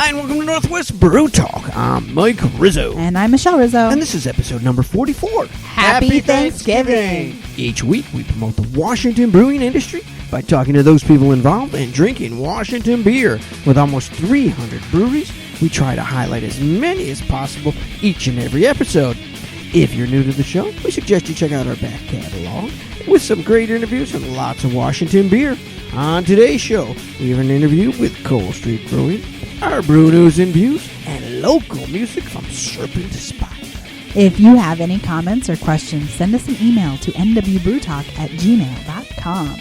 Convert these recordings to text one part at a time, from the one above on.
Hi, and welcome to Northwest Brew Talk. I'm Mike Rizzo. And I'm Michelle Rizzo. And this is episode number 44. Happy Thanksgiving. Each week, we promote the Washington brewing industry by talking to those people involved and drinking Washington beer. With almost 300 breweries, we try to highlight as many as possible each and every episode. If you're new to the show, we suggest you check out our back catalog with some great interviews and lots of Washington beer. On today's show, we have an interview with Cole Street Brewing, our brew news and views, and local music from Serpentspire. If you have any comments or questions, send us an email to nwbrewtalk@gmail.com.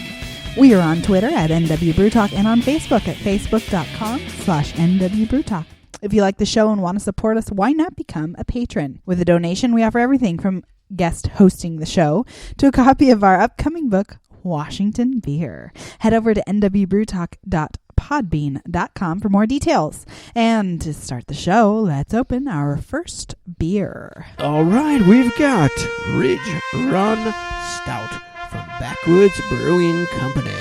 We are on Twitter at nwbrewtalk and on Facebook at facebook.com/nwbrewtalk. If you like the show and want to support us, why not become a patron? With a donation, we offer everything from guest hosting the show to a copy of our upcoming book, Washington Beer. Head over to nwbrewtalk.podbean.com for more details. And to start the show, let's open our first beer. All right, we've got Ridge Run Stout from Backwoods Brewing Company.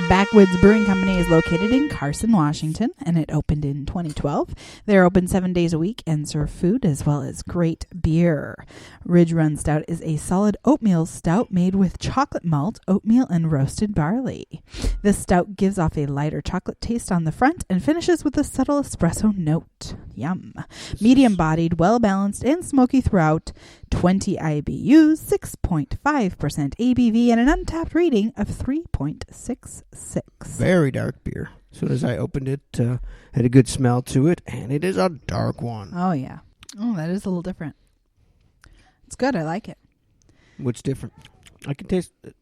Backwoods Brewing Company is located in Carson, Washington, and it opened in 2012. They're open 7 days a week and serve food as well as great beer. Ridge Run Stout is a solid oatmeal stout made with chocolate malt, oatmeal, and roasted barley. This stout gives off a lighter chocolate taste on the front and finishes with a subtle espresso note. Yum. Medium-bodied, well-balanced, and smoky throughout. 20 IBUs, 6.5% ABV, and an untapped rating of 3.66. Very dark beer. As soon as I opened it, had a good smell to it, and it is a dark one. Oh, yeah. Oh, that is a little different. It's good. I like it. What's different? I can taste it.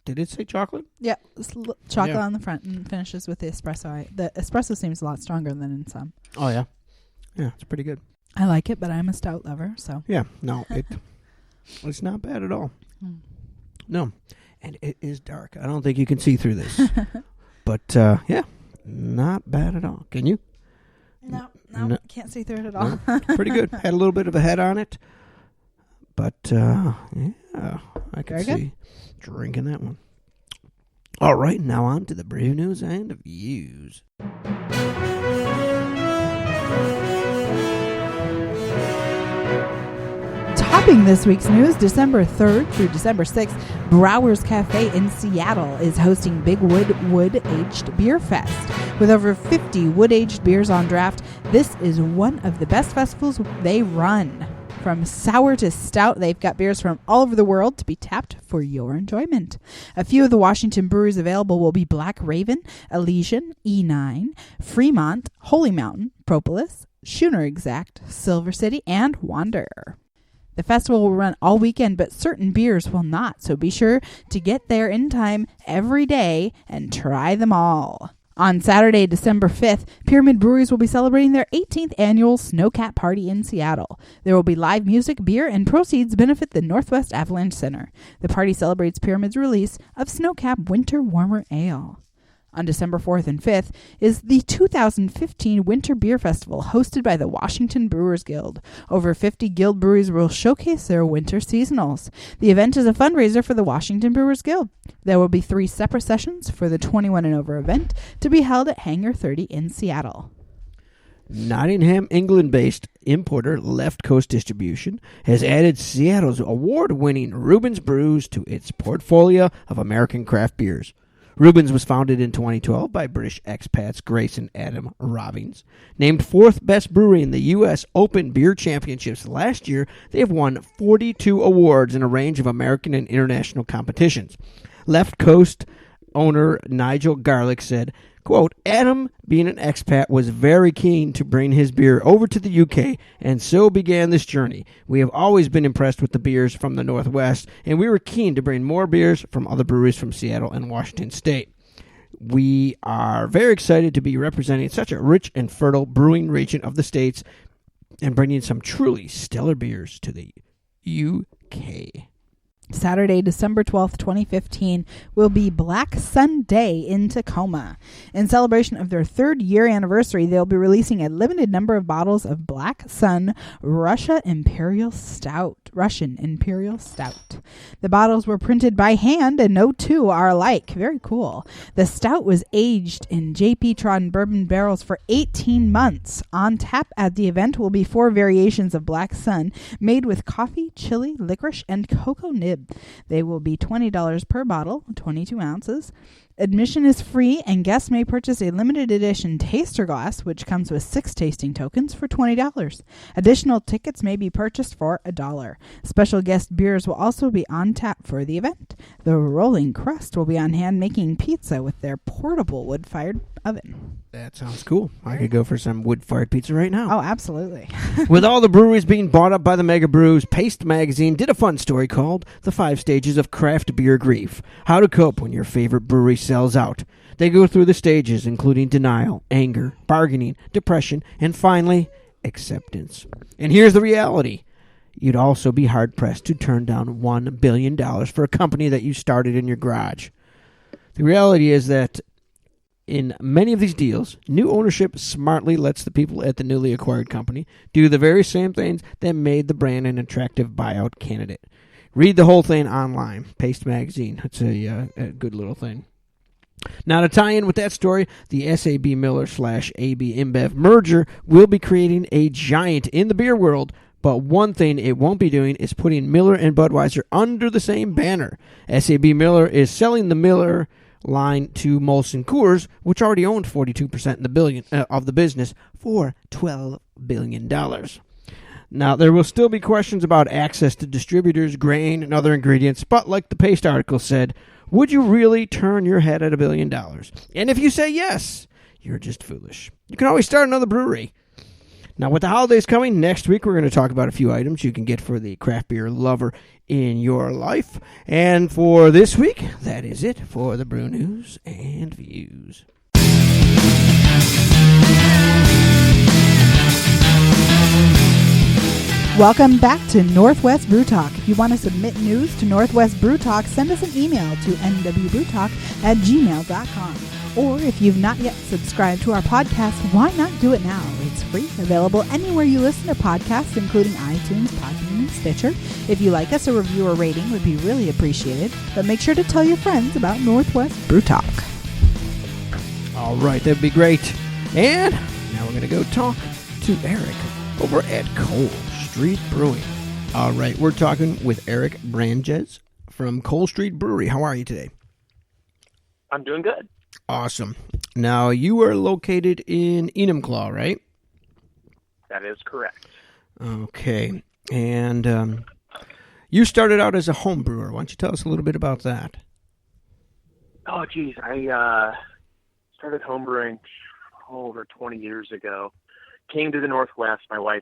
Did it say chocolate? Yeah, it's chocolate on the front and finishes with the espresso. The espresso seems a lot stronger than in some. Oh, yeah. Yeah, it's pretty good. I like it, but I'm a stout lover, so. Yeah, no, it's not bad at all. No, and it is dark. I don't think you can see through this. But, yeah, not bad at all. Can you? No, can't see through it at all. No, pretty good. Had a little bit of a head on it. But, yeah, I can see drinking that one. All right, now on to the brew news and views. Topping this week's news, December 3rd through December 6th, Browers Cafe in Seattle is hosting Big Wood-Aged Beer Fest. With over 50 wood-aged beers on draft, this is one of the best festivals they run. From sour to stout, they've got beers from all over the world to be tapped for your enjoyment. A few of the Washington breweries available will be Black Raven, Elysian, E9, Fremont, Holy Mountain, Propolis, Schooner Exact, Silver City, and Wanderer. The festival will run all weekend, but certain beers will not, so be sure to get there in time every day and try them all. On Saturday, December 5th, Pyramid Breweries will be celebrating their 18th annual Snowcat Party in Seattle. There will be live music, beer, and proceeds benefit the Northwest Avalanche Center. The party celebrates Pyramid's release of Snowcap Winter Warmer Ale. On December 4th and 5th is the 2015 Winter Beer Festival hosted by the Washington Brewers Guild. Over 50 guild breweries will showcase their winter seasonals. The event is a fundraiser for the Washington Brewers Guild. There will be 3 separate sessions for the 21 and over event to be held at Hangar 30 in Seattle. Nottingham, England-based importer Left Coast Distribution has added Seattle's award-winning Reuben's Brews to its portfolio of American craft beers. Reuben's was founded in 2012 by British expats Grace and Adam Robbins. Named 4th best brewery in the U.S. Open Beer Championships last year, they have won 42 awards in a range of American and international competitions. Left Coast owner Nigel Garlick said, quote, Adam, being an expat, was very keen to bring his beer over to the UK, and so began this journey. We have always been impressed with the beers from the Northwest, and we were keen to bring more beers from other breweries from Seattle and Washington State. We are very excited to be representing such a rich and fertile brewing region of the States and bringing some truly stellar beers to the UK. Saturday, December 12th, 2015, will be Black Sunday in Tacoma. In celebration of their 3rd year anniversary, they'll be releasing a limited number of bottles of Black Sun Russian Imperial Stout. The bottles were printed by hand, and no two are alike. Very cool. The stout was aged in J.P. Trodden bourbon barrels for 18 months. On tap at the event will be 4 variations of Black Sun made with coffee, chili, licorice, and cocoa nib. They will be $20 per bottle, 22 ounces. Admission is free, and guests may purchase a limited edition taster glass, which comes with 6 tasting tokens for $20. Additional tickets may be purchased for $1. Special guest beers will also be on tap for the event. The Rolling Crust will be on hand making pizza with their portable wood-fired oven. That sounds cool. I could go for some wood-fired pizza right now. Oh, absolutely. With all the breweries being bought up by the mega brews, Paste Magazine did a fun story called The 5 Stages of Craft Beer Grief. How to cope when your favorite brewery sells out. They go through the stages, including denial, anger, bargaining, depression, and finally, acceptance. And here's the reality. You'd also be hard-pressed to turn down $1 billion for a company that you started in your garage. The reality is that in many of these deals, new ownership smartly lets the people at the newly acquired company do the very same things that made the brand an attractive buyout candidate. Read the whole thing online. Paste Magazine. It's a good little thing. Now, to tie in with that story, the SAB Miller / AB InBev merger will be creating a giant in the beer world. But one thing it won't be doing is putting Miller and Budweiser under the same banner. SAB Miller is selling the Miller line to Molson Coors, which already owned 42% of the business, for $12 billion. Now, there will still be questions about access to distributors, grain, and other ingredients, but like the Paste article said, would you really turn your head at $1 billion? And if you say yes, you're just foolish. You can always start another brewery. Now, with the holidays coming, next week we're going to talk about a few items you can get for the craft beer lover in your life. And for this week, that is it for the Brew News and Views. Welcome back to Northwest Brew Talk. If you want to submit news to Northwest Brew Talk, send us an email to nwbrewtalk@gmail.com. Or if you've not yet subscribed to our podcast, why not do it now? It's free, available anywhere you listen to podcasts, including iTunes, Podbean, and Stitcher. If you like us, a review or rating would be really appreciated. But make sure to tell your friends about Northwest Brew Talk. All right, that'd be great. And now we're going to go talk to Eric over at Cole Street Brewing. All right, we're talking with Eric Brandjes from Cole Street Brewery. How are you today? I'm doing good. Awesome. Now, you are located in Enumclaw, right? That is correct. Okay. And you started out as a home brewer. Why don't you tell us a little bit about that? Oh, geez. I started homebrewing over 20 years ago. Came to the Northwest. My wife,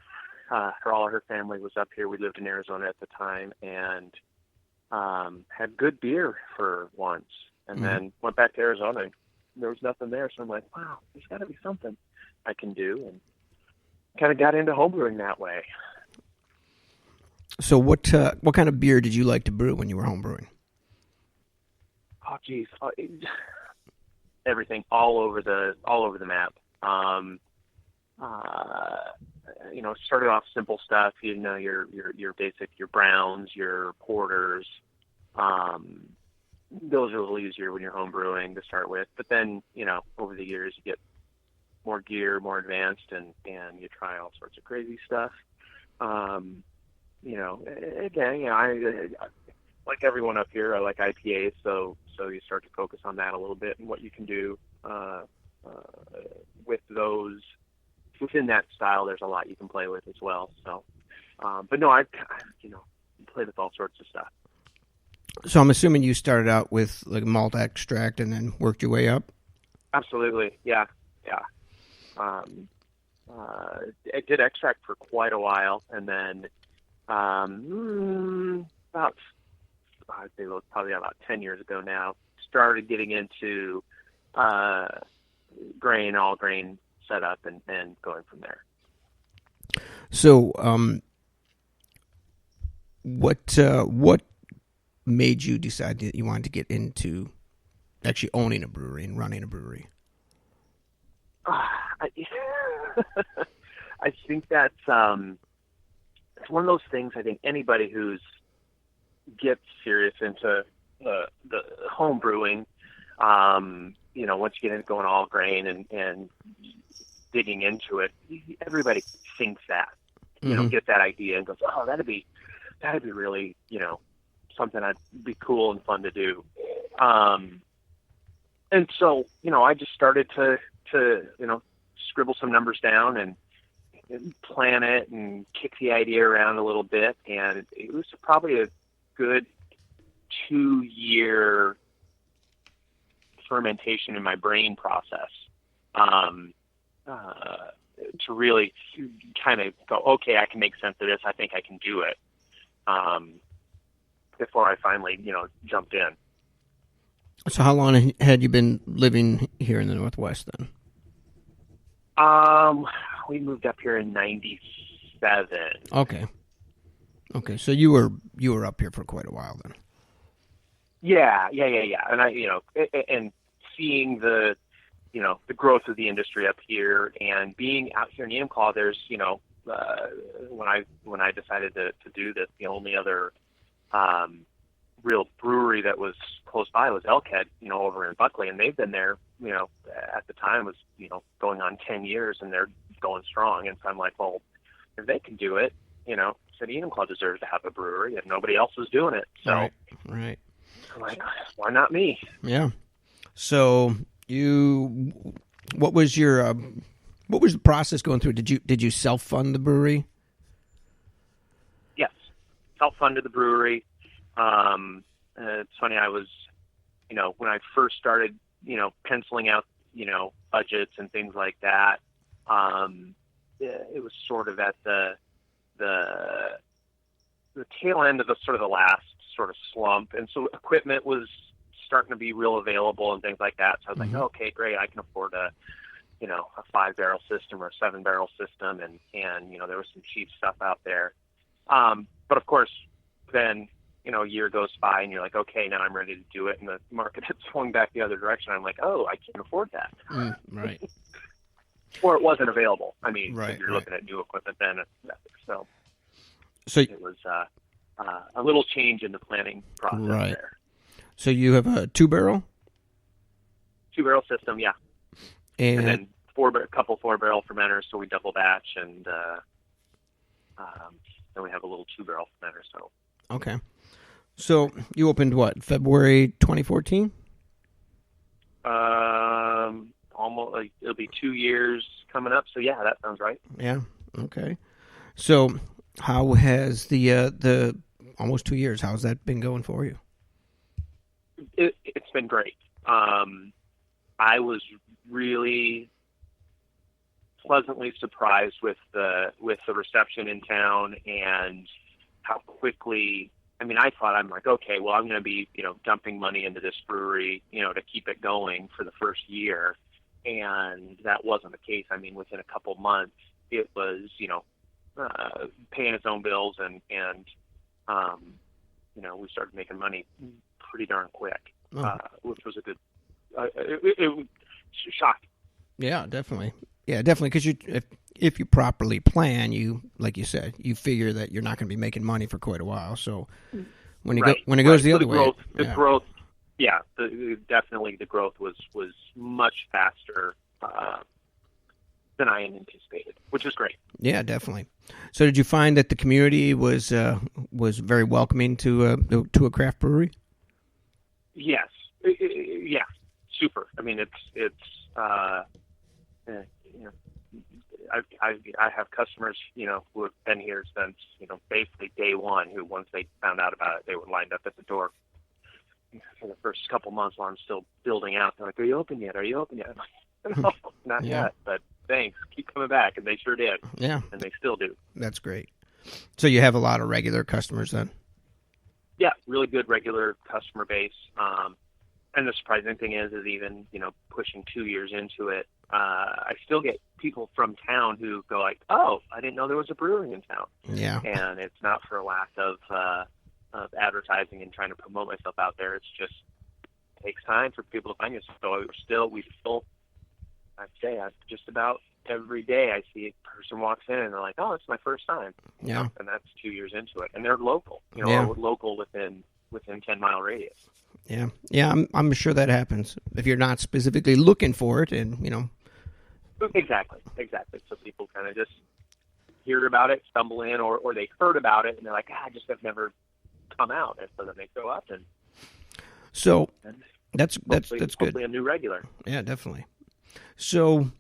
all of her family was up here. We lived in Arizona at the time and had good beer for once. And then went back to Arizona and there was nothing there. So I'm like, wow, there's got to be something I can do. And kind of got into homebrewing that way. So what kind of beer did you like to brew when you were homebrewing? Oh, geez. Everything all over the map. Started off simple stuff, your basic, your browns, your porters. Those are a little easier when you're home brewing to start with. But then, over the years, you get more gear, more advanced, and you try all sorts of crazy stuff. I like everyone up here, I like IPAs, so you start to focus on that a little bit and what you can do with those. Within that style, there's a lot you can play with as well. So, but no, I play with all sorts of stuff. So I'm assuming you started out with like malt extract and then worked your way up? Absolutely, yeah. I did extract for quite a while, and then probably about 10 years ago now, started getting into all grain setup and going from there. So, what made you decide that you wanted to get into actually owning a brewery and running a brewery? I think that's it's one of those things. I think anybody who's gets serious into the home brewing, once you get into going all grain and digging into it, everybody thinks that, get that idea and goes, oh, that'd be really, something that'd be cool and fun to do. And so, I just started to scribble some numbers down and plan it and kick the idea around a little bit. And it was probably a good 2-year fermentation in my brain process to really kind of go, okay, I can make sense of this. I think I can do it before I finally, jumped in. So how long had you been living here in the Northwest then? We moved up here in 97. Okay. So you were up here for quite a while then. Yeah. And and seeing the growth of the industry up here and being out here in Enumclaw, there's, when I decided to do this, the only other, real brewery that was close by was Elkhead, over in Buckley, and they've been there, at the time was, going on 10 years and they're going strong. And so I'm like, well, if they can do it, City Enumclaw deserves to have a brewery and nobody else is doing it. So right. I'm like, why not me? Yeah. So what was the process going through? Did you self-fund the brewery? Yes. Self-funded the brewery. It's funny, I was, when I first started, penciling out, budgets and things like that, it was sort of at the tail end of the last sort of slump. And so equipment was starting to be real available and things like that. So I was like, okay, great. I can afford a 5-barrel system or a 7-barrel system. And there was some cheap stuff out there. But of course, then, a year goes by and you're like, okay, now I'm ready to do it. And the market had swung back the other direction. I'm like, oh, I can't afford that. Right. Or it wasn't available. I mean, right, if you're looking at new equipment then. So it was a little change in the planning process there. So you have a 2-barrel? 2-barrel system, yeah. And then a couple 4-barrel fermenters, so we double batch, and then we have a little 2-barrel fermenter. So okay. So you opened what, February 2014? Almost, it'll be 2 years coming up. So yeah, that sounds right. Yeah. Okay. So how has the almost 2 years? How's that been going for you? It's been great. I was really pleasantly surprised with the reception in town and how quickly. I mean, I thought, I'm like, okay, well, I'm going to be, dumping money into this brewery, to keep it going for the first year. And that wasn't the case. I mean, within a couple months, it was, paying its own bills and we started making money pretty darn quick, which was a good, it was shocking. Yeah, definitely. Because if you properly plan, like you said, you figure that you're not going to be making money for quite a while. So when it goes the other way, growth, definitely the growth was much faster than I anticipated, which is great. Yeah, definitely. So did you find that the community was very welcoming to a craft brewery? Yes. Yeah. Super. I mean, it's I have customers, who have been here since, basically day one, who once they found out about it, they were lined up at the door for the first couple months while I'm still building out. They're like, are you open yet? I'm like, no, not yet, but thanks. Keep coming back. And they sure did. Yeah. And they still do. That's great. So you have a lot of regular customers then? Yeah, really good regular customer base. And the surprising thing is even, pushing 2 years into it, I still get people from town who go like, oh, I didn't know there was a brewery in town. Yeah. And it's not for a lack of advertising and trying to promote myself out there. It's just takes time for people to find you. So we still, I'd say, just about every day I see a person walks in and they're like, "Oh, it's my first time." Yeah. And that's 2 years into it, and they're local. Local within 10-mile radius. Yeah. Yeah. I'm sure that happens if you're not specifically looking for it, and Exactly. So people kind of just hear about it, stumble in, or they heard about it and they're like, I just have never come out, and so then they go up and. So that's good. Hopefully a new regular. Yeah, definitely. So,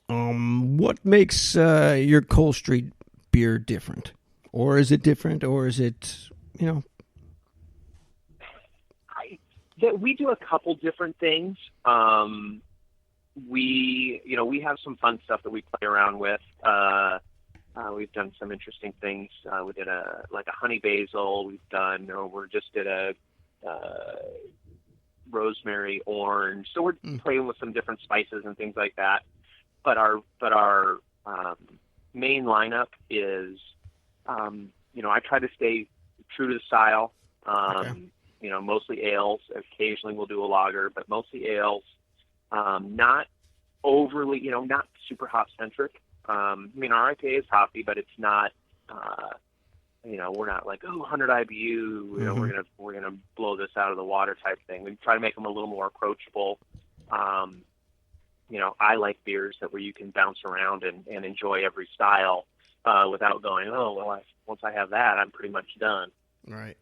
what makes your Cole Street beer different, or is it different, or is it We do a couple different things. We have some fun stuff that we play around with. We've done some interesting things. We did a honey basil. We just did a rosemary orange. So we're playing with some different spices and things like that. But our main lineup is, I try to stay true to the style. Okay. Mostly ales. Occasionally we'll do a lager, but mostly ales. Not overly, not super hop centric. Our IPA is hoppy, but it's not, we're not like, 100 IBU, we're gonna blow this out of the water type thing. We try to make them a little more approachable. I like beers where you can bounce around and enjoy every style without going, once I have that, I'm pretty much done. Right.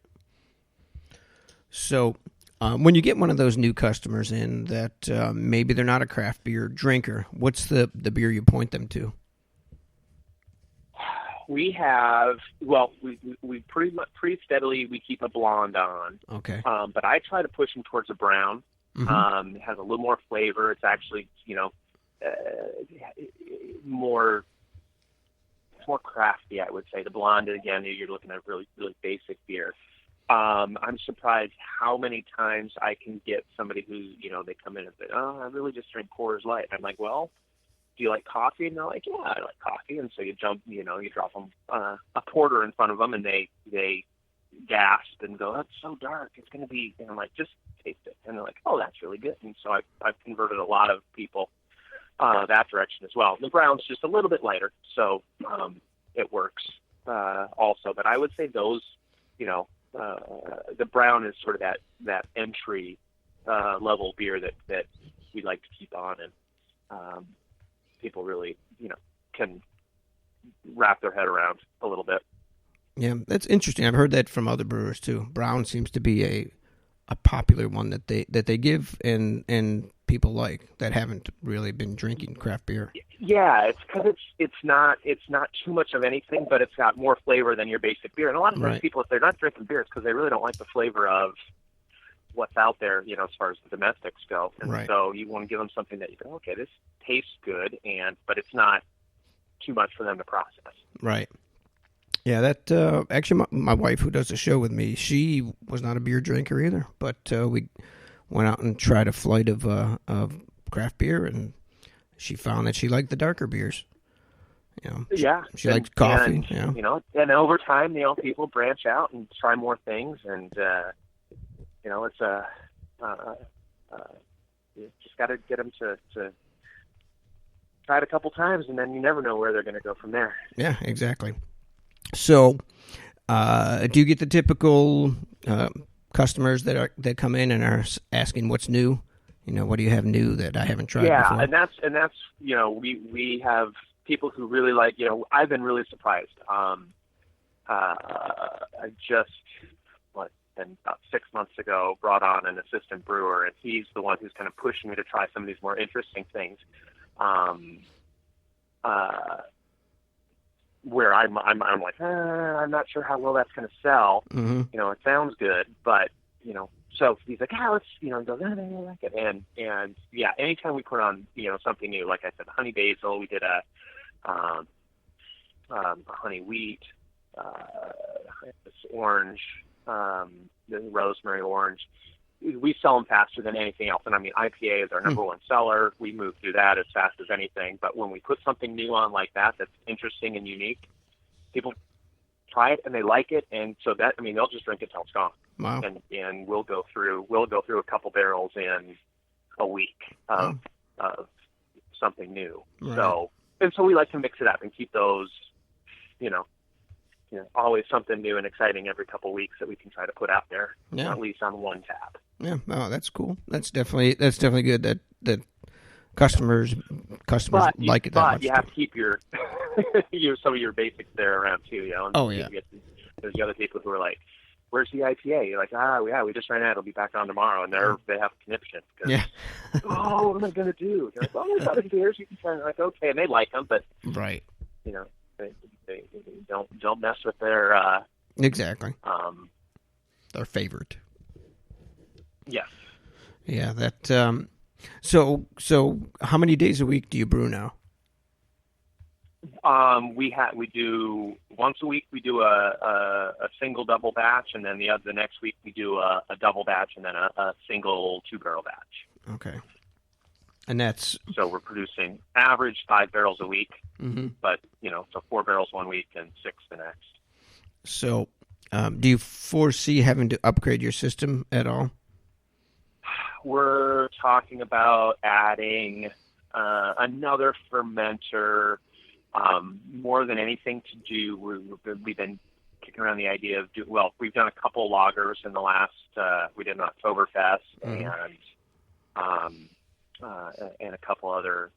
So, when you get one of those new customers in that maybe they're not a craft beer drinker, what's the beer you point them to? We have, we pretty steadily, we keep a blonde on. Okay. But I try to push them towards a brown. Mm-hmm. It has a little more flavor. It's actually, more crafty, I would say. The blonde, again, you're looking at really, really basic beer. I'm surprised how many times I can get somebody who, they come in and say, I really just drink Coors Light. And I'm like, well, do you like coffee? And they're like, yeah, I like coffee. And so you drop them a porter in front of them, and they gasp and go, that's so dark. It's going to be, and I'm like, just taste it. And they're like, oh, that's really good. And so I've converted a lot of people that direction as well. The brown's just a little bit lighter, so it works also. But I would say those, the brown is sort of that entry level beer that we like to keep on, and people really, can wrap their head around a little bit. Yeah, that's interesting. I've heard that from other brewers too. Brown seems to be a popular one that they give and people like that haven't really been drinking craft beer. Yeah, it's because it's not too much of anything, but it's got more flavor than your basic beer. And a lot of times people, if they're not drinking beer, it's because they really don't like the flavor of what's out there, as far as the domestics go. And so you want to give them something that you go, okay, this tastes good, but it's not too much for them to process. Right. Yeah, that actually my wife, who does the show with me, she was not a beer drinker either, but we went out and tried a flight of craft beer, and she found that she liked the darker beers. She liked coffee. And over time, people branch out and try more things, and it's you just got to get them to try it a couple times, and then you never know where they're going to go from there. Yeah, exactly. So, do you get the typical customers that come in and are asking what's new? What do you have new that I haven't tried before? Yeah, and that's we have people who really like. I've been really surprised. I just about 6 months ago brought on an assistant brewer, and he's the one who's kind of pushing me to try some of these more interesting things. Where I'm like, I'm not sure how well that's going to sell. Mm-hmm. It sounds good, but so he's like, let's, he goes, I like it, and yeah, anytime we put on something new, like I said, the honey basil, we did a honey wheat, this orange, the rosemary orange. We sell them faster than anything else. And I mean, IPA is our number one seller. We move through that as fast as anything. But when we put something new on like that, that's interesting and unique, people try it and they like it, and so that, I mean, they'll just drink it till it's gone. Wow. And we'll go through a couple barrels in a week of something new. Right. So we like to mix it up and keep those, always something new and exciting every couple of weeks that we can try to put out there, at least on one tap. Yeah, oh, that's cool. That's definitely good that customers like it that much. But you have to keep your some of your basics there around too, And there's the other people who are like, "Where's the IPA?" You're like, we just ran out. It'll be back on tomorrow, and they have a conniption. Yeah. Oh, what am I gonna do? They're like, there's other beers you can try. I'm like, okay, and they like them, but right. They don't mess with their exactly their favorite. Yes. Yeah. That. So how many days a week do you brew now? We do once a week. We do a single double batch, and then the next week we do a double batch, and then a single 2-barrel batch. Okay. And that's so we're producing average 5 barrels a week, but so 4 barrels one week and 6 the next. So, do you foresee having to upgrade your system at all? We're talking about adding another fermenter. More than anything to do, we've been kicking around the idea of we've done a couple lagers in the last. We did an Oktoberfest and a couple other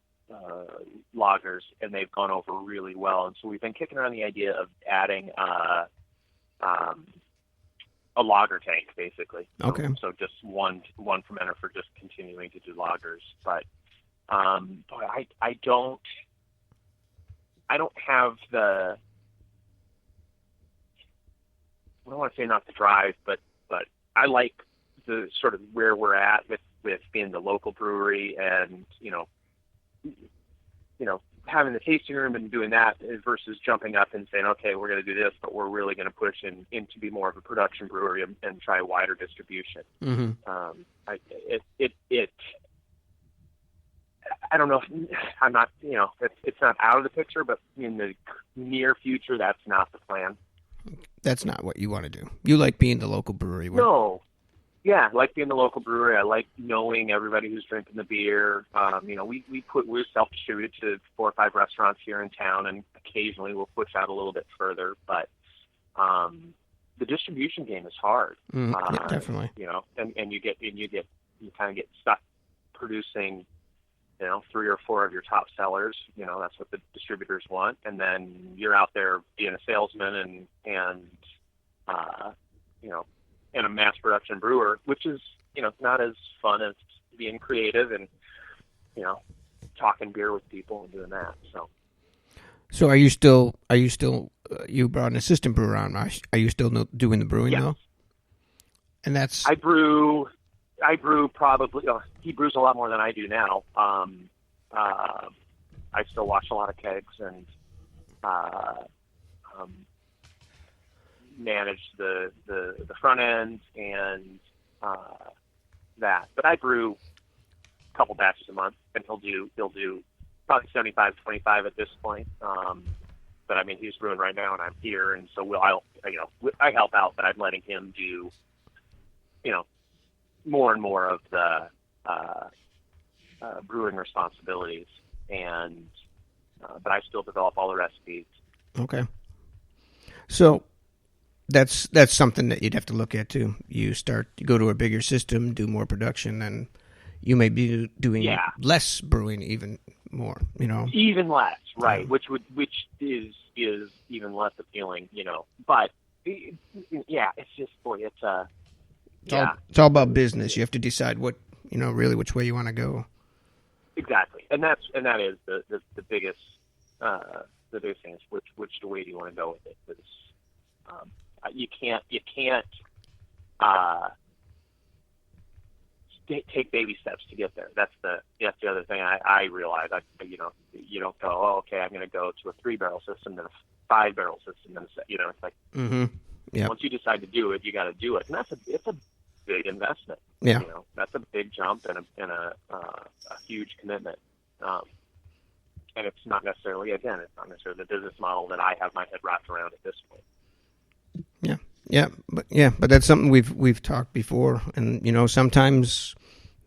lagers, and they've gone over really well. And so we've been kicking around the idea of adding a lager tank, basically. Okay. So just one fermenter for just continuing to do lagers. But I don't have the. I don't want to say not the drive, but I like the sort of where we're at with being the local brewery and having the tasting room and doing that versus jumping up and saying, okay, we're going to do this, but we're really going to push in to be more of a production brewery and try wider distribution. I don't know. I'm not, it's not out of the picture, but in the near future, that's not the plan. That's not what you want to do. You like being the local brewery. No. Yeah, I like being the local brewery. I like knowing everybody who's drinking the beer. We're self-distributed to 4 or 5 restaurants here in town, and occasionally we'll push out a little bit further. But the distribution game is hard. Yeah, definitely. And you kind of get stuck producing, 3 or 4 of your top sellers. That's what the distributors want, and then you're out there being a salesman and a mass production brewer, which is, not as fun as being creative and, talking beer with people and doing that. So are you still, you brought an assistant brewer on. Are you still doing the brewing though? And that's, I brew probably, he brews a lot more than I do now. I still wash a lot of kegs and, manage the front end and that. But I brew a couple batches a month, and he'll do probably 75-25 at this point. But I mean, he's brewing right now, and I'm here, and so I help out, but I'm letting him do more and more of the brewing responsibilities, and but I still develop all the recipes. Okay. So that's something that you'd have to look at too. You go to a bigger system, do more production, and you may be doing less brewing, even more. Even less, right? Which is even less appealing, But it's just it's all about business. You have to decide what really which way you want to go. Exactly, and that is the biggest thing is which way do you want to go with it? Because you can't take baby steps to get there. That's the other thing I realize. You don't go, oh, okay, I'm going to go to a 3-barrel system, then a 5-barrel system, then it's like once you decide to do it, you got to do it, and it's a big investment. Yeah, that's a big jump and a huge commitment. And it's not necessarily the business model that I have my head wrapped around at this point. But that's something we've talked before, and sometimes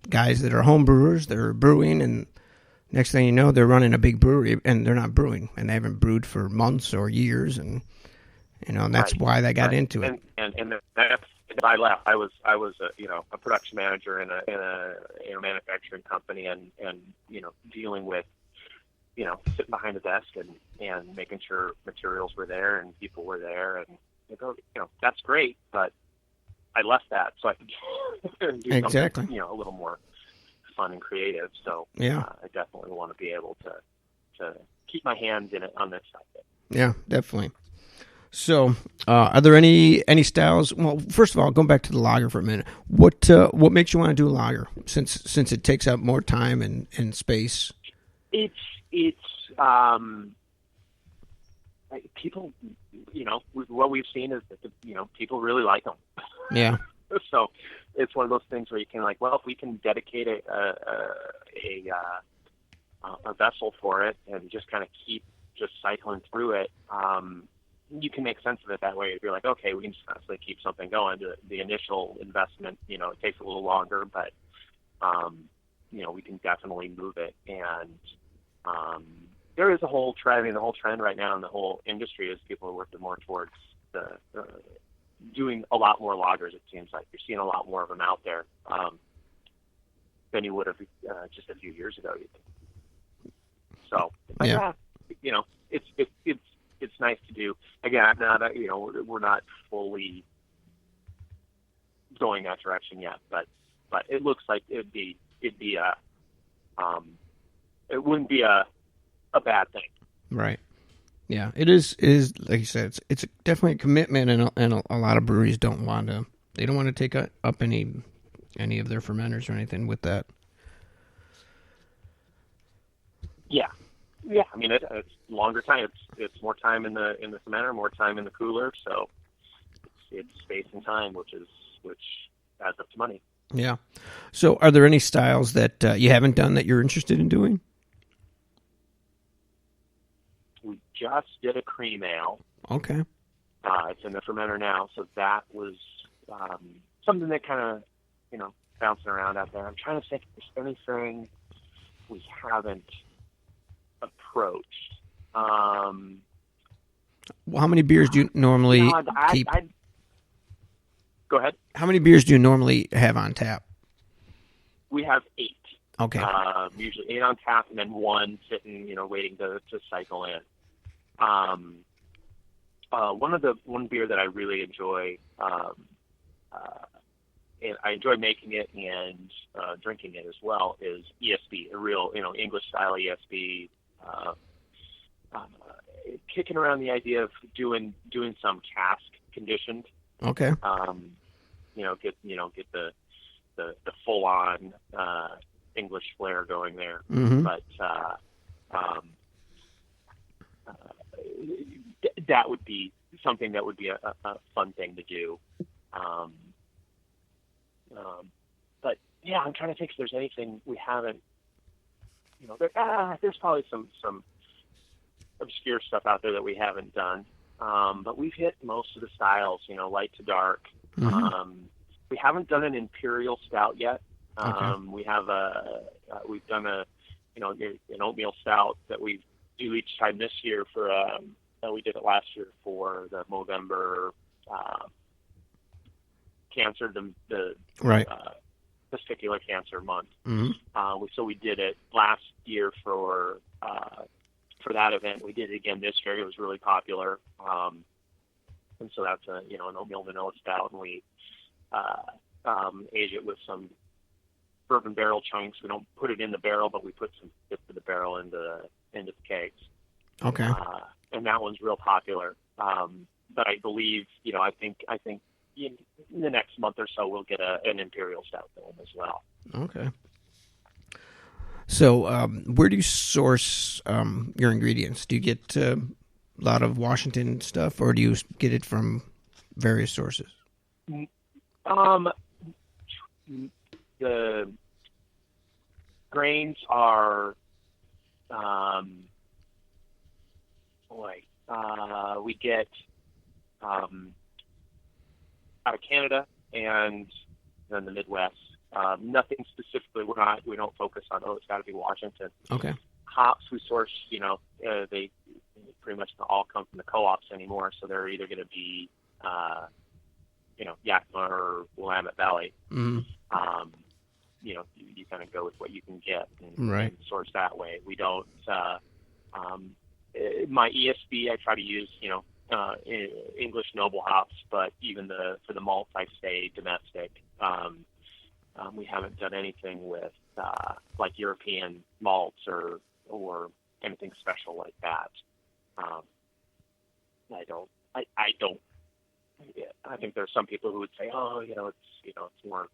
guys that are home brewers, they're brewing, and next thing you know, they're running a big brewery, and they're not brewing, and they haven't brewed for months or years, and that's why they got into it. And that's I left. I was a production manager in a manufacturing company, and dealing with sitting behind the desk and making sure materials were there and people were there, and that's great, but I left that so I could do something a little more fun and creative. So I definitely want to be able to keep my hands in it on this side. Yeah, definitely. So, are there any styles? Well, first of all, going back to the lager for a minute, what makes you want to do a lager? Since it takes up more time and space. It's people. What we've seen is that people really like them. Yeah. So it's one of those things where you can if we can dedicate a vessel for it and just kind of keep just cycling through it. You can make sense of it that way. If you're like, okay, we can just constantly keep something going. The initial investment, it takes a little longer, but we can definitely move it. And there is a whole trend. I mean, the whole trend right now in the whole industry is people are working more towards doing a lot more lagers. It seems like you're seeing a lot more of them out there than you would have just a few years ago. So, it's nice to do. Again, I'm not, we're not fully going that direction yet, but it looks like it'd be it wouldn't be a bad thing. Right. Yeah, it is like you said, it's definitely a commitment, and a lot of breweries don't want to take up any of their fermenters or anything with that. Yeah. Yeah, I mean it's longer time. It's more time in the fermenter, more time in the cooler. So it's space and time, which adds up to money. Yeah. So, are there any styles that you haven't done that you're interested in doing? We just did a cream ale. Okay. It's in the fermenter now, so that was something that kind of bouncing around out there. I'm trying to think if there's anything we haven't approached. Well, how many beers do you normally keep? Go ahead. How many beers do you normally have on tap? We have 8. Okay. Usually 8 on tap, and then 1 sitting, waiting to cycle in. One beer that I really enjoy, and I enjoy making it and drinking it as well, is ESB, a real English style ESB. Kicking around the idea of doing some cask conditioned. Okay. Get the full on English flair going there. Mm-hmm. But that would be something that would be a fun thing to do. But yeah, I'm trying to think if there's anything we haven't. There's probably some obscure stuff out there that we haven't done. But we've hit most of the styles, light to dark. Mm-hmm. We haven't done an imperial stout yet. Okay. We've done an oatmeal stout that we do each time this year for, we did it last year for the Movember cancer, the right. testicular cancer month. Mm-hmm. So we did it last year for that event. We did it again this year. It was really popular. And so that's an oatmeal vanilla stout, and we age it with some bourbon barrel chunks. We don't put it in the barrel, but we put some bits of the barrel into the kegs. Okay. And that one's real popular. But I believe, I think in the next month or so we'll get an imperial stout going as well. Okay. So, where do you source your ingredients? Do you get a lot of Washington stuff, or do you get it from various sources? The grains are, we get out of Canada and then the Midwest. Nothing specifically. We don't focus on, it's got to be Washington. Okay. Hops we source, they pretty much all come from the co-ops anymore, so they're either going to be, Yakima or Willamette Valley. Mm-hmm. You kind of go with what you can get and source that way. We don't. My ESB, I try to use, English noble hops, but even for the malt, I stay domestic. We haven't done anything with like European malts or anything special like that. I think there's some people who would say, it's more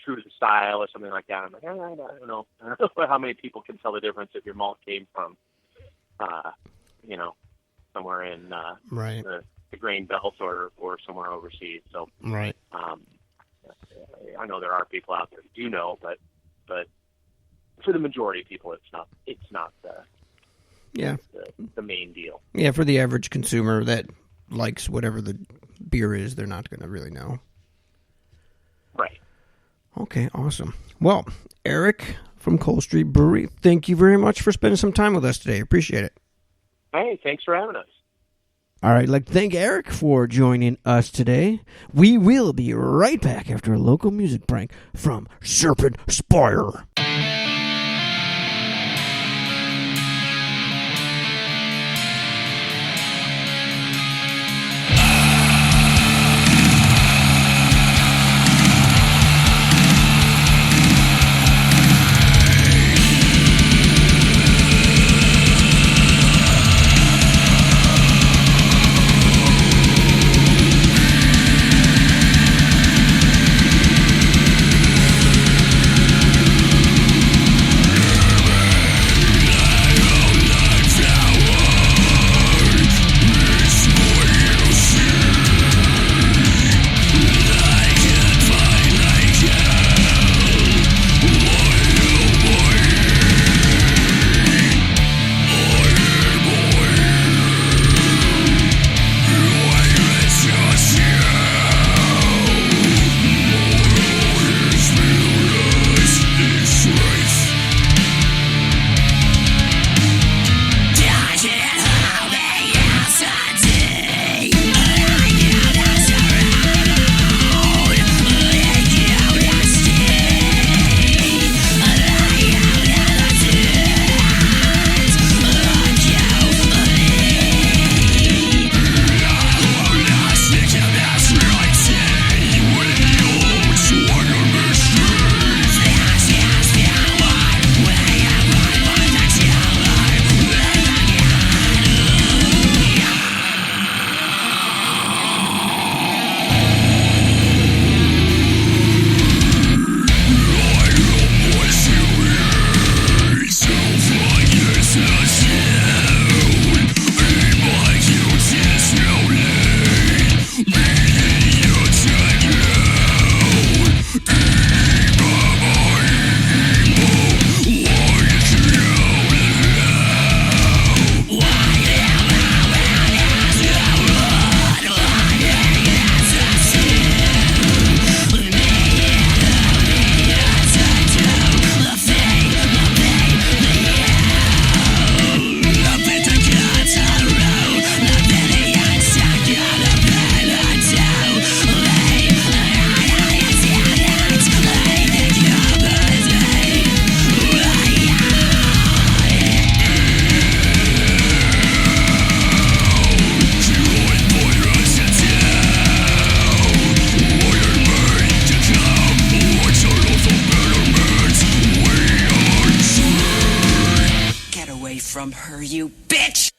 true to the style or something like that. I'm like, I don't know. I don't know how many people can tell the difference if your malt came from, somewhere in the grain belt or somewhere overseas. So, right. I know there are people out there who do know, but for the majority of people, it's not the main deal. Yeah, for the average consumer that likes whatever the beer is, they're not going to really know. Right. Okay, awesome. Well, Eric from Cole Street Brewery, thank you very much for spending some time with us today. Appreciate it. Hey, thanks for having us. All right, I'd like to thank Eric for joining us today. We will be right back after a local music break from Serpentspire. from her, you bitch!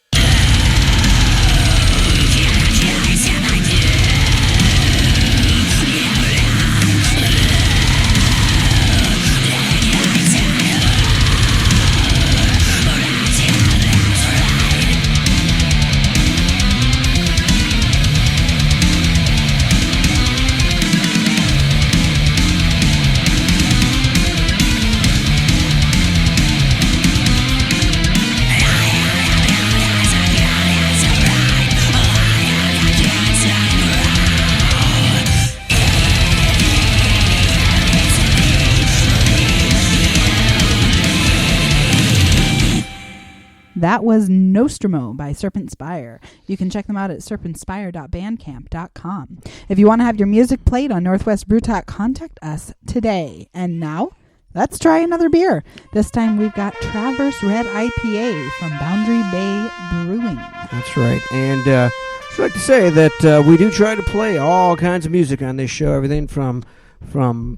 That was Nostromo by Serpentspire. You can check them out at serpentspire.bandcamp.com. If you want to have your music played on Northwest Brew Talk, contact us today. And now, let's try another beer. This time we've got Traverse Red IPA from Boundary Bay Brewing. That's right. And I'd like to say that we do try to play all kinds of music on this show. Everything from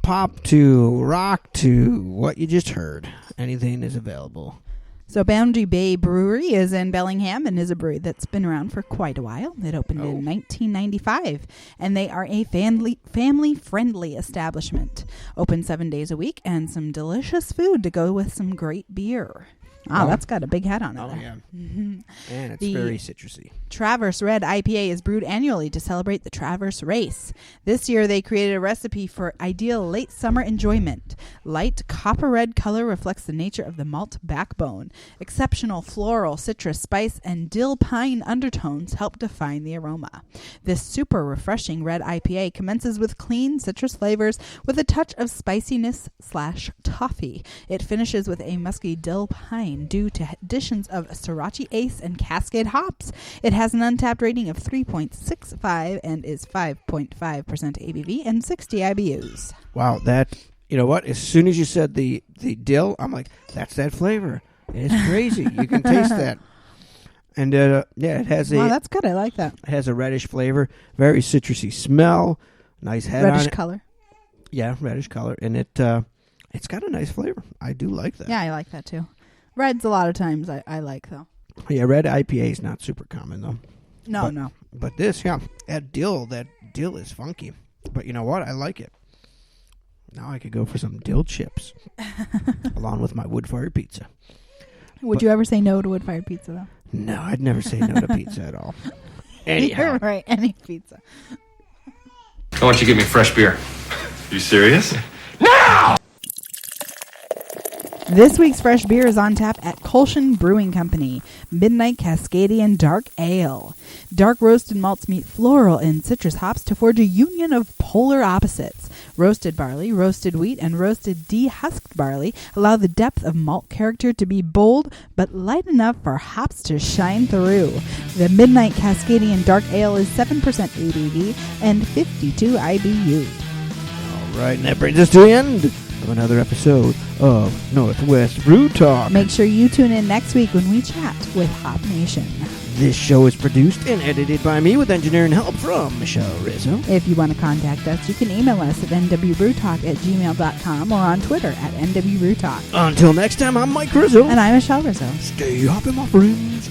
pop to rock to what you just heard. Anything is available. So Boundary Bay Brewery is in Bellingham and is a brewery that's been around for quite a while. It opened in 1995, and they are a family-friendly establishment. Open 7 days a week, and some delicious food to go with some great beer. That's got a big head on it. Oh, yeah. Mm-hmm. And it's very citrusy. Traverse Red IPA is brewed annually to celebrate the Traverse Race. This year, they created a recipe for ideal late summer enjoyment. Light copper red color reflects the nature of the malt backbone. Exceptional floral, citrus, spice, and dill pine undertones help define the aroma. This super refreshing red IPA commences with clean citrus flavors with a touch of spiciness/toffee. It finishes with a musky dill pine due to additions of Sriracha Ace and Cascade hops. It has an untapped rating of 3.65 and is 5.5% ABV and 60 IBUs. Wow, that, you know what? As soon as you said the dill, I'm like, that's that flavor. It's crazy. You can taste that. And it has Wow, that's good. I like that. It has a reddish flavor, very citrusy smell, nice head on it. Reddish color. Yeah, reddish color, and it's got a nice flavor. I do like that. Yeah, I like that too. Reds a lot of times I like though. Yeah, red IPA is not super common though. No. But this, that dill is funky. But you know what? I like it. Now I could go for some dill chips along with my wood-fired pizza. Would you ever say no to wood-fired pizza though? No, I'd never say no to pizza at all. Anyhow. You're right, any pizza. I want you to give me fresh beer. You serious? This week's fresh beer is on tap at Cole Street Brewing Company. Midnight Cascadian Dark Ale. Dark roasted malts meet floral and citrus hops to forge a union of polar opposites. Roasted barley, roasted wheat, and roasted dehusked barley allow the depth of malt character to be bold but light enough for hops to shine through. The Midnight Cascadian Dark Ale is 7% ABV and 52 IBU. All right, and that brings us to the end of another episode of Northwest Brew Talk. Make sure you tune in next week when we chat with Hop Nation. This show is produced and edited by me with engineering help from Michelle Rizzo. If you want to contact us, you can email us at nwbrewtalk@gmail.com or on Twitter at nwbrewtalk. Until next time, I'm Mike Rizzo. And I'm Michelle Rizzo. Stay hopping, my friends.